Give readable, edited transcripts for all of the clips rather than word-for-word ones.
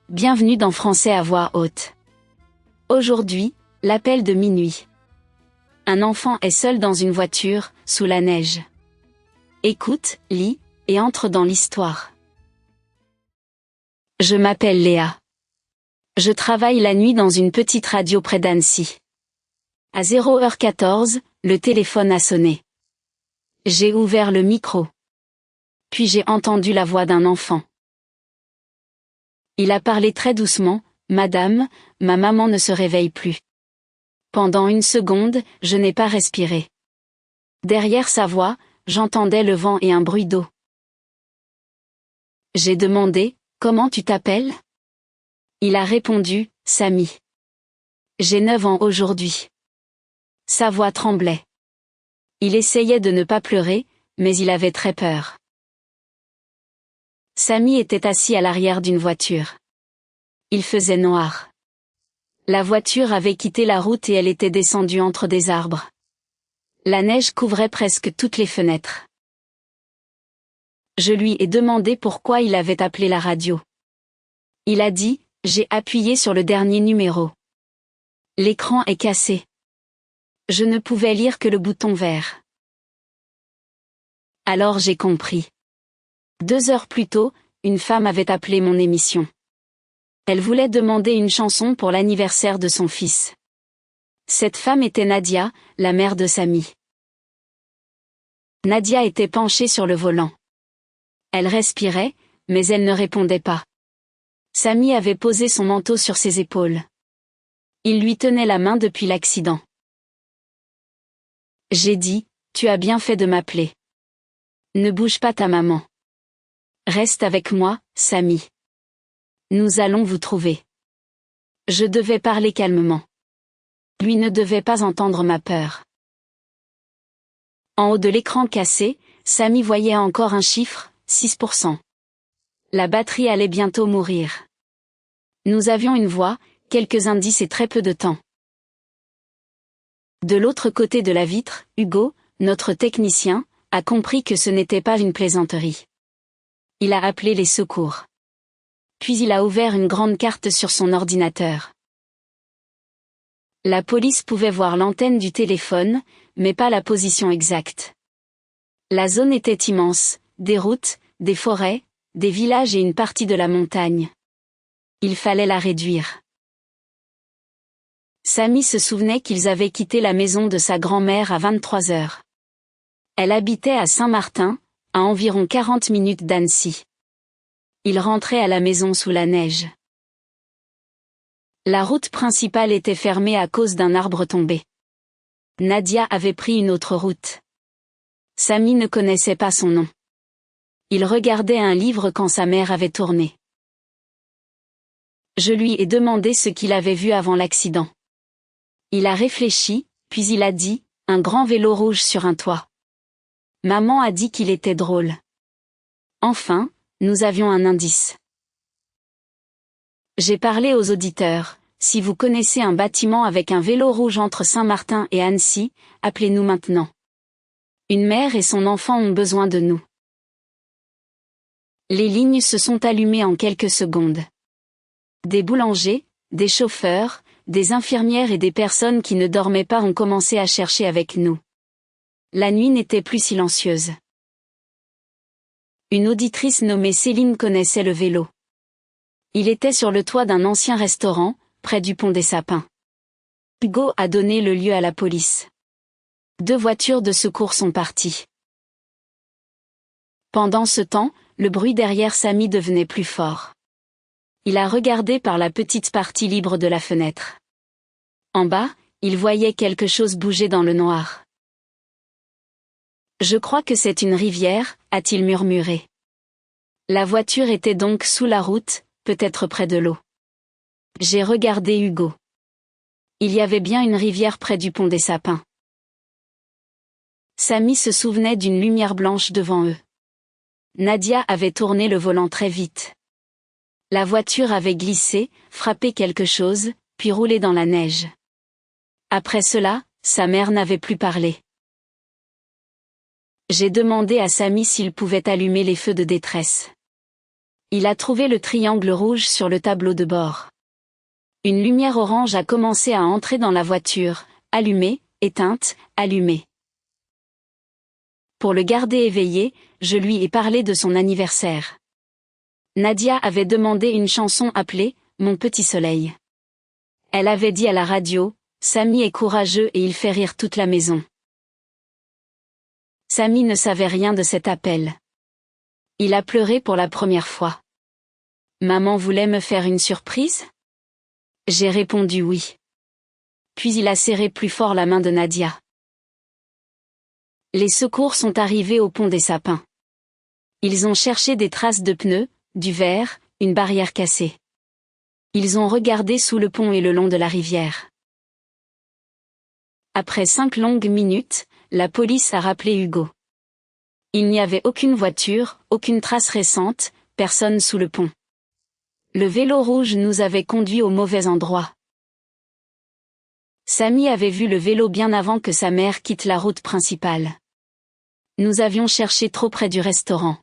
bienvenue dans Français à voix haute. Aujourd'hui, l'appel de minuit. Un enfant est seul dans une voiture, sous la neige. Écoute, lis, et entre dans l'histoire. Je m'appelle Léa. Je travaille la nuit dans une petite radio près d'Annecy. À 0h14, le téléphone a sonné. J'ai ouvert le micro. Puis j'ai entendu la voix d'un enfant. Il a parlé très doucement. « Madame, ma maman ne se réveille plus. » Pendant une seconde, je n'ai pas respiré. Derrière sa voix, j'entendais le vent et un bruit d'eau. J'ai demandé « Comment tu t'appelles ?» Il a répondu « Samy. J'ai 9 ans aujourd'hui. » Sa voix tremblait. Il essayait de ne pas pleurer, mais il avait très peur. Samy était assis à l'arrière d'une voiture. Il faisait noir. La voiture avait quitté la route et elle était descendue entre des arbres. La neige couvrait presque toutes les fenêtres. Je lui ai demandé pourquoi il avait appelé la radio. Il a dit « J'ai appuyé sur le dernier numéro. L'écran est cassé. Je ne pouvais lire que le bouton vert. » Alors j'ai compris. 2 heures plus tôt, une femme avait appelé mon émission. Elle voulait demander une chanson pour l'anniversaire de son fils. Cette femme était Nadia, la mère de Samy. Nadia était penchée sur le volant. Elle respirait, mais elle ne répondait pas. Samy avait posé son manteau sur ses épaules. Il lui tenait la main depuis l'accident. J'ai dit, « Tu as bien fait de m'appeler. Ne bouge pas ta maman. Reste avec moi, Samy. Nous allons vous trouver. » Je devais parler calmement. Lui ne devait pas entendre ma peur. En haut de l'écran cassé, Samy voyait encore un chiffre, 6%. La batterie allait bientôt mourir. Nous avions une voix, quelques indices et très peu de temps. De l'autre côté de la vitre, Hugo, notre technicien, a compris que ce n'était pas une plaisanterie. Il a appelé les secours. Puis il a ouvert une grande carte sur son ordinateur. La police pouvait voir l'antenne du téléphone, mais pas la position exacte. La zone était immense, des routes, des forêts, des villages et une partie de la montagne. Il fallait la réduire. Samy se souvenait qu'ils avaient quitté la maison de sa grand-mère à 23h. Elle habitait à Saint-Martin, à environ 40 minutes d'Annecy. Il rentrait à la maison sous la neige. La route principale était fermée à cause d'un arbre tombé. Nadia avait pris une autre route. Samy ne connaissait pas son nom. Il regardait un livre quand sa mère avait tourné. Je lui ai demandé ce qu'il avait vu avant l'accident. Il a réfléchi, puis il a dit, « Un grand vélo rouge sur un toit. » Maman a dit qu'il était drôle. Enfin, nous avions un indice. J'ai parlé aux auditeurs, « Si vous connaissez un bâtiment avec un vélo rouge entre Saint-Martin et Annecy, appelez-nous maintenant. Une mère et son enfant ont besoin de nous. » Les lignes se sont allumées en quelques secondes. Des boulangers, des chauffeurs, des infirmières et des personnes qui ne dormaient pas ont commencé à chercher avec nous. La nuit n'était plus silencieuse. Une auditrice nommée Céline connaissait le vélo. Il était sur le toit d'un ancien restaurant, près du pont des Sapins. Hugo a donné le lieu à la police. 2 voitures de secours sont parties. Pendant ce temps, le bruit derrière Samy devenait plus fort. Il a regardé par la petite partie libre de la fenêtre. En bas, il voyait quelque chose bouger dans le noir. « Je crois que c'est une rivière », a-t-il murmuré. La voiture était donc sous la route, peut-être près de l'eau. J'ai regardé Hugo. Il y avait bien une rivière près du pont des Sapins. Samy se souvenait d'une lumière blanche devant eux. Nadia avait tourné le volant très vite. La voiture avait glissé, frappé quelque chose, puis roulé dans la neige. Après cela, sa mère n'avait plus parlé. J'ai demandé à Samy s'il pouvait allumer les feux de détresse. Il a trouvé le triangle rouge sur le tableau de bord. Une lumière orange a commencé à entrer dans la voiture, allumée, éteinte, allumée. Pour le garder éveillé, je lui ai parlé de son anniversaire. Nadia avait demandé une chanson appelée « Mon petit soleil ». Elle avait dit à la radio « Samy est courageux et il fait rire toute la maison ». Samy ne savait rien de cet appel. Il a pleuré pour la première fois. Maman voulait me faire une surprise? J'ai répondu oui. Puis il a serré plus fort la main de Nadia. Les secours sont arrivés au pont des Sapins. Ils ont cherché des traces de pneus, du verre, une barrière cassée. Ils ont regardé sous le pont et le long de la rivière. Après 5 longues minutes, la police a rappelé Hugo. Il n'y avait aucune voiture, aucune trace récente, personne sous le pont. Le vélo rouge nous avait conduits au mauvais endroit. Samy avait vu le vélo bien avant que sa mère quitte la route principale. Nous avions cherché trop près du restaurant.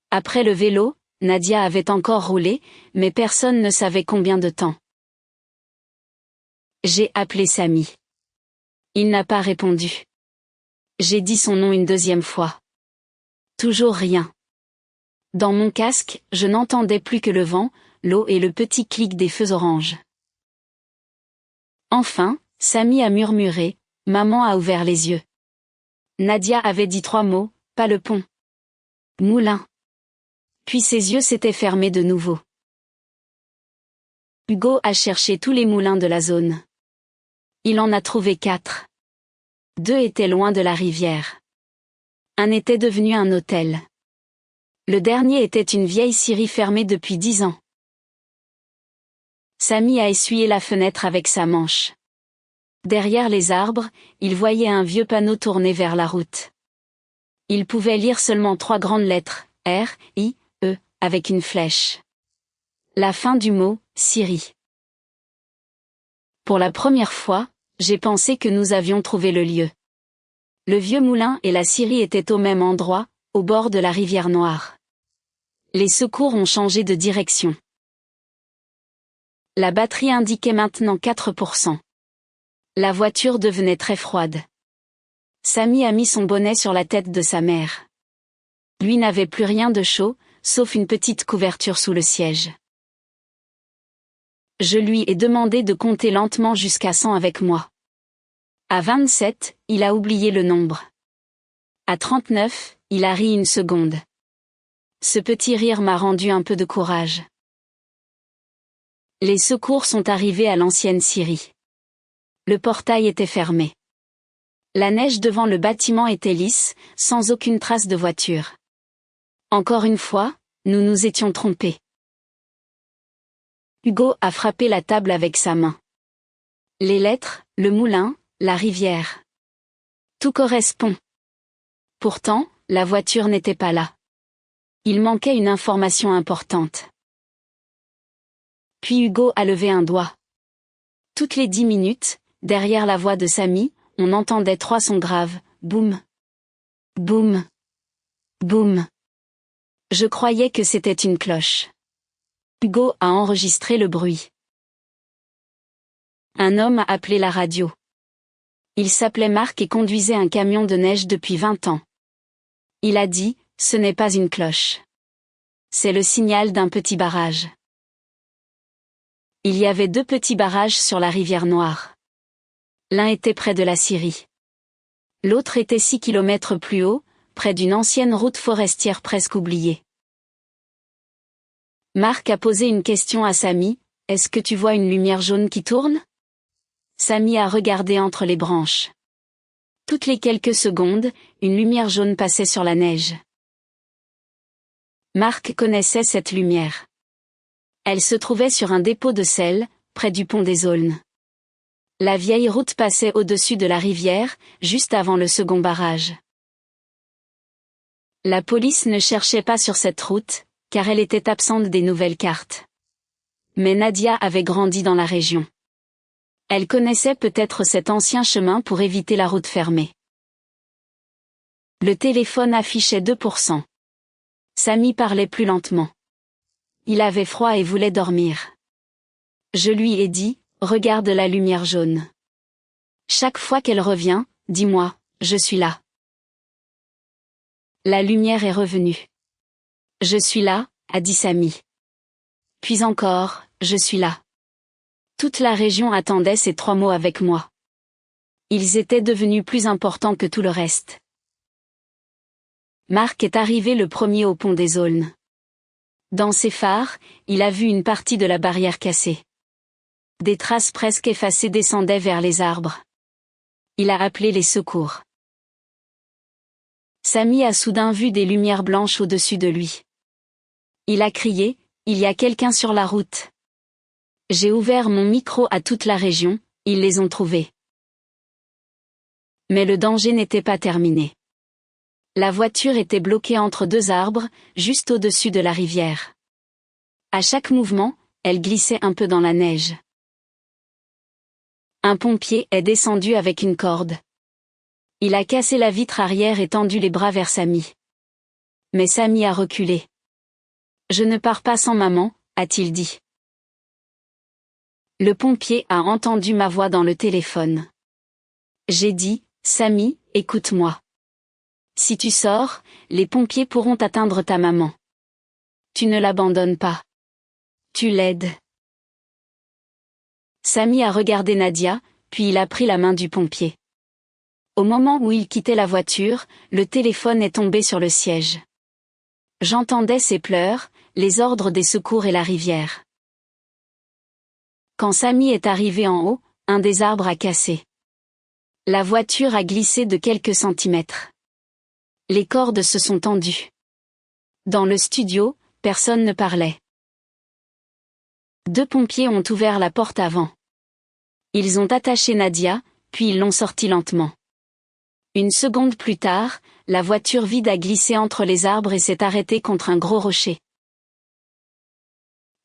Après le vélo, Nadia avait encore roulé, mais personne ne savait combien de temps. J'ai appelé Samy. Il n'a pas répondu. J'ai dit son nom une deuxième fois. Toujours rien. Dans mon casque, je n'entendais plus que le vent, l'eau et le petit clic des feux oranges. Enfin, Samy a murmuré, maman a ouvert les yeux. Nadia avait dit 3 mots, pas le pont. Moulin. Puis ses yeux s'étaient fermés de nouveau. Hugo a cherché tous les moulins de la zone. Il en a trouvé 4. 2 étaient loin de la rivière. Un était devenu un hôtel. Le dernier était une vieille scierie fermée depuis 10 ans. Samy a essuyé la fenêtre avec sa manche. Derrière les arbres, il voyait un vieux panneau tourné vers la route. Il pouvait lire seulement 3 grandes lettres, R, I, E, avec une flèche. La fin du mot, scierie. Pour la première fois, j'ai pensé que nous avions trouvé le lieu. Le vieux moulin et la scierie étaient au même endroit, au bord de la rivière Noire. Les secours ont changé de direction. La batterie indiquait maintenant 4%. La voiture devenait très froide. Samy a mis son bonnet sur la tête de sa mère. Lui n'avait plus rien de chaud, sauf une petite couverture sous le siège. Je lui ai demandé de compter lentement jusqu'à 100 avec moi. À 27, il a oublié le nombre. À 39, il a ri une seconde. Ce petit rire m'a rendu un peu de courage. Les secours sont arrivés à l'ancienne scierie. Le portail était fermé. La neige devant le bâtiment était lisse, sans aucune trace de voiture. Encore une fois, nous nous étions trompés. Hugo a frappé la table avec sa main. Les lettres, le moulin, la rivière. Tout correspond. Pourtant, la voiture n'était pas là. Il manquait une information importante. Puis Hugo a levé un doigt. Toutes les 10 minutes, derrière la voix de Samy, on entendait 3 sons graves, boum, boum, boum. Je croyais que c'était une cloche. Hugo a enregistré le bruit. Un homme a appelé la radio. Il s'appelait Marc et conduisait un camion de neige depuis 20 ans. Il a dit, ce n'est pas une cloche. C'est le signal d'un petit barrage. Il y avait 2 petits barrages sur la rivière Noire. L'un était près de la scierie. L'autre était 6 kilomètres plus haut, près d'une ancienne route forestière presque oubliée. Marc a posé une question à Samy, est-ce que tu vois une lumière jaune qui tourne? Samy a regardé entre les branches. Toutes les quelques secondes, une lumière jaune passait sur la neige. Marc connaissait cette lumière. Elle se trouvait sur un dépôt de sel, près du pont des Aulnes. La vieille route passait au-dessus de la rivière, juste avant le second barrage. La police ne cherchait pas sur cette route, car elle était absente des nouvelles cartes. Mais Nadia avait grandi dans la région. Elle connaissait peut-être cet ancien chemin pour éviter la route fermée. Le téléphone affichait 2%. Samy parlait plus lentement. il avait froid et voulait dormir. Je lui ai dit, regarde la lumière jaune. Chaque fois qu'elle revient, dis-moi, je suis là. La lumière est revenue. Je suis là, a dit Samy. Puis encore, je suis là. Toute la région attendait ces 3 mots avec moi. Ils étaient devenus plus importants que tout le reste. Marc est arrivé le premier au pont des Aulnes. Dans ses phares, il a vu une partie de la barrière cassée. Des traces presque effacées descendaient vers les arbres. Il a appelé les secours. Samy a soudain vu des lumières blanches au-dessus de lui. Il a crié, « Il y a quelqu'un sur la route !» J'ai ouvert mon micro à toute la région, ils les ont trouvés. Mais le danger n'était pas terminé. La voiture était bloquée entre 2 arbres, juste au-dessus de la rivière. À chaque mouvement, elle glissait un peu dans la neige. Un pompier est descendu avec une corde. Il a cassé la vitre arrière et tendu les bras vers Samy. Mais Samy a reculé. « Je ne pars pas sans maman », a-t-il dit. Le pompier a entendu ma voix dans le téléphone. J'ai dit, « Samy, écoute-moi. Si tu sors, les pompiers pourront atteindre ta maman. Tu ne l'abandonnes pas. Tu l'aides. » Samy a regardé Nadia, puis il a pris la main du pompier. Au moment où il quittait la voiture, le téléphone est tombé sur le siège. J'entendais ses pleurs, les ordres des secours et la rivière. Quand Samy est arrivé en haut, un des arbres a cassé. La voiture a glissé de quelques centimètres. Les cordes se sont tendues. Dans le studio, personne ne parlait. 2 pompiers ont ouvert la porte avant. Ils ont attaché Nadia, puis ils l'ont sortie lentement. Une seconde plus tard, la voiture vide a glissé entre les arbres et s'est arrêtée contre un gros rocher.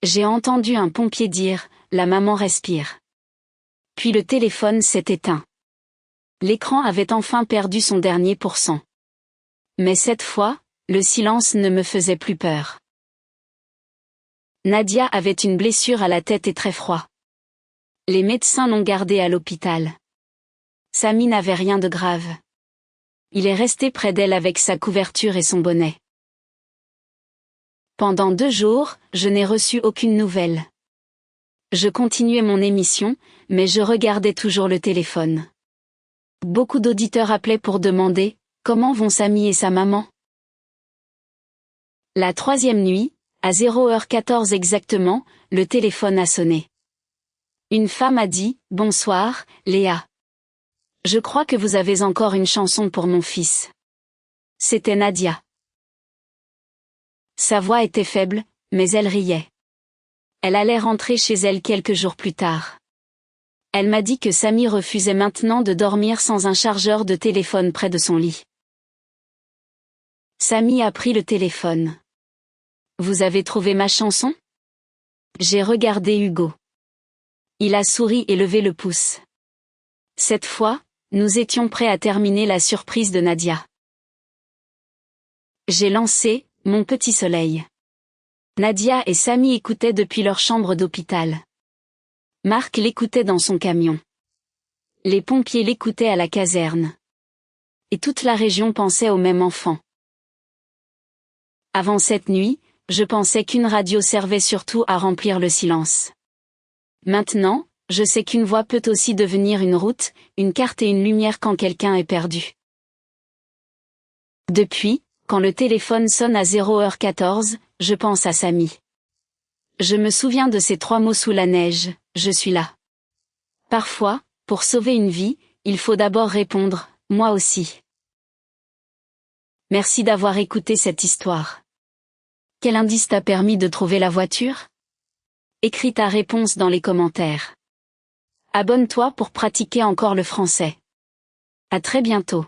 J'ai entendu un pompier dire, « La maman respire ». Puis le téléphone s'est éteint. L'écran avait enfin perdu son dernier %. Mais cette fois, le silence ne me faisait plus peur. Nadia avait une blessure à la tête et très froid. Les médecins l'ont gardée à l'hôpital. Samy n'avait rien de grave. Il est resté près d'elle avec sa couverture et son bonnet. Pendant 2 jours, je n'ai reçu aucune nouvelle. Je continuais mon émission, mais je regardais toujours le téléphone. Beaucoup d'auditeurs appelaient pour demander « Comment vont Samy et sa maman ?» La 3e nuit, à 0h14 exactement, le téléphone a sonné. Une femme a dit « Bonsoir, Léa. Je crois que vous avez encore une chanson pour mon fils. » C'était Nadia. Sa voix était faible, mais elle riait. Elle allait rentrer chez elle quelques jours plus tard. Elle m'a dit que Samy refusait maintenant de dormir sans un chargeur de téléphone près de son lit. Samy a pris le téléphone. « Vous avez trouvé ma chanson ?» J'ai regardé Hugo. Il a souri et levé le pouce. Cette fois, nous étions prêts à terminer la surprise de Nadia. J'ai lancé « Mon petit soleil ». Nadia et Samy écoutaient depuis leur chambre d'hôpital. Marc l'écoutait dans son camion. Les pompiers l'écoutaient à la caserne. Et toute la région pensait au même enfant. Avant cette nuit, je pensais qu'une radio servait surtout à remplir le silence. Maintenant, je sais qu'une voix peut aussi devenir une route, une carte et une lumière quand quelqu'un est perdu. Depuis, quand le téléphone sonne à 0h14, je pense à Samy. Je me souviens de ces 3 mots sous la neige, je suis là. Parfois, pour sauver une vie, il faut d'abord répondre, moi aussi. Merci d'avoir écouté cette histoire. Quel indice t'a permis de trouver la voiture? Écris ta réponse dans les commentaires. Abonne-toi pour pratiquer encore le français. À très bientôt.